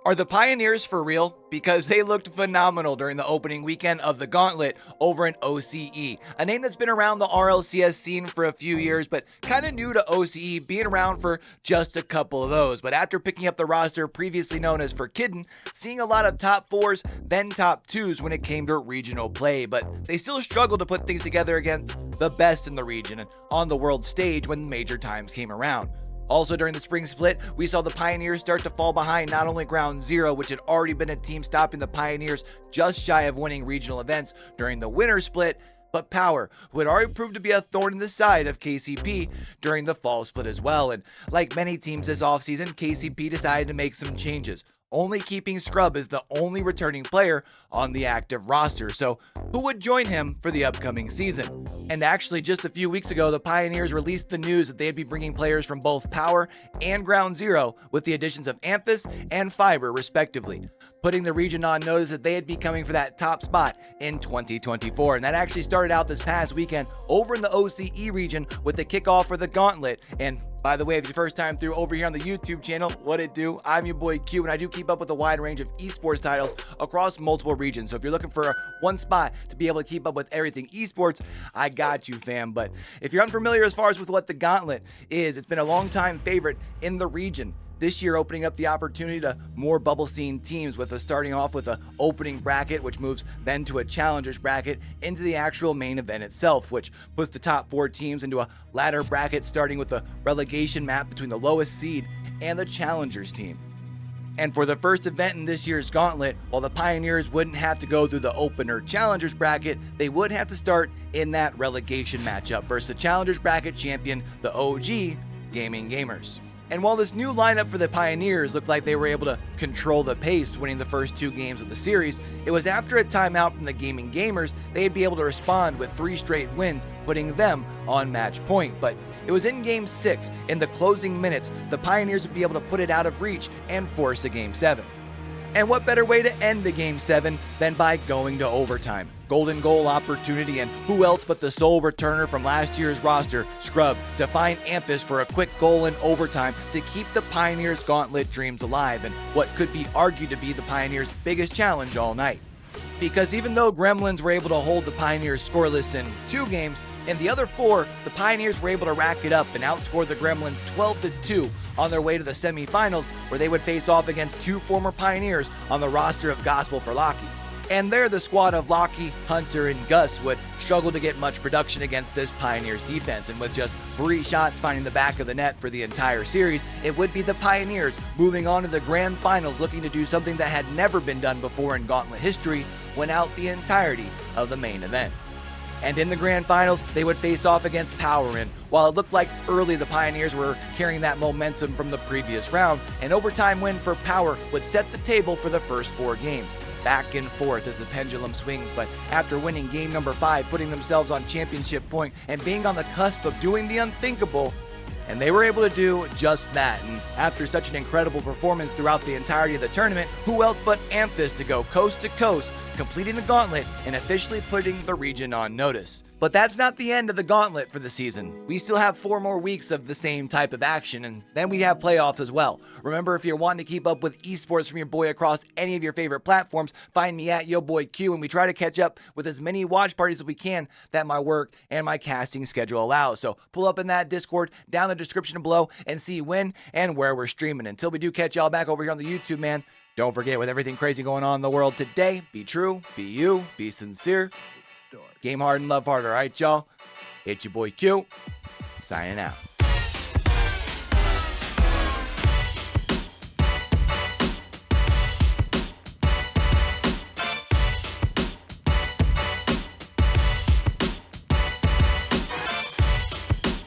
Are the Pioneers for real? Because they looked phenomenal during the opening weekend of the Gauntlet over in OCE, a name that's been around the RLCS scene for a few years, but kind of new to OCE, being around for just a couple of those. But after picking up the roster previously known as Forkidden, seeing a lot of top 4s, then top 2s when it came to regional play, but they still struggled to put things together against the best in the region and on the world stage when major times came around. Also during the spring split, we saw the Pioneers start to fall behind not only Ground Zero, which had already been a team stopping the Pioneers just shy of winning regional events during the winter split, but Power, who had already proved to be a thorn in the side of KCP during the fall split as well. And like many teams this offseason, KCP decided to make some changes, only keeping Scrub as the only returning player on the active roster. So who would join him for the upcoming season? And actually, just a few weeks ago, the Pioneers released the news that they'd be bringing players from both Power and Ground Zero with the additions of Amphis and Fiberr respectively, putting the region on notice that they'd be coming for that top spot in 2024. And that actually started out this past weekend over in the OCE region with the kickoff for the Gauntlet. And by the way, if it's your first time through over here on the YouTube channel, what it do? I'm your boy Q, and I do keep up with a wide range of esports titles across multiple regions. So if you're looking for one spot to be able to keep up with everything esports, I got you, fam. But if you're unfamiliar as far as with what the Gauntlet is, it's been a long time favorite in the region. This year opening up the opportunity to more bubble scene teams with starting off with a opening bracket, which moves then to a challengers bracket into the actual main event itself, which puts the top 4 teams into a ladder bracket starting with a relegation map between the lowest seed and the challengers team. And for the first event in this year's Gauntlet, while the Pioneers wouldn't have to go through the opener challengers bracket, they would have to start in that relegation matchup versus the challengers bracket champion, the OG Gaming Gamers. And while this new lineup for the Pioneers looked like they were able to control the pace, winning the first 2 games of the series, it was after a timeout from the Gaming Gamers they'd be able to respond with 3 straight wins, putting them on match point. But it was in Game 6, in the closing minutes, the Pioneers would be able to put it out of reach and force a Game 7. And what better way to end a Game 7 than by going to overtime? Golden goal opportunity, and who else but the sole returner from last year's roster, Scrub, to find Amphis for a quick goal in overtime to keep the Pioneers' Gauntlet dreams alive and what could be argued to be the Pioneers' biggest challenge all night. Because even though Gremlins were able to hold the Pioneers scoreless in 2 games, in the other 4, the Pioneers were able to rack it up and outscore the Gremlins 12-2 on their way to the semifinals, where they would face off against 2 former Pioneers on the roster of Gospel for Locky. And there the squad of Locky, Hunter, and Gus would struggle to get much production against this Pioneers defense, and with just 3 shots finding the back of the net for the entire series, it would be the Pioneers moving on to the grand finals, looking to do something that had never been done before in Gauntlet history, win out the entirety of the main event. And in the grand finals, they would face off against Power, and while it looked like early the Pioneers were carrying that momentum from the previous round, an overtime win for Power would set the table for the first 4 games. Back and forth as the pendulum swings, but after winning game number 5, putting themselves on championship point and being on the cusp of doing the unthinkable, and they were able to do just that. And after such an incredible performance throughout the entirety of the tournament, who else but Amphis to go coast to coast, completing the Gauntlet and officially putting the region on notice. But that's not the end of the Gauntlet for the season. We still have 4 more weeks of the same type of action, and then we have playoffs as well. Remember, if you're wanting to keep up with esports from your boy across any of your favorite platforms, find me at YoBoyCue, and we try to catch up with as many watch parties as we can that my work and my casting schedule allows. So pull up in that Discord down in the description below and see when and where we're streaming. Until we do catch y'all back over here on the YouTube, man, don't forget, with everything crazy going on in the world today, be true, be you, be sincere, game hard and love hard, alright, y'all? It's your boy Q, signing out.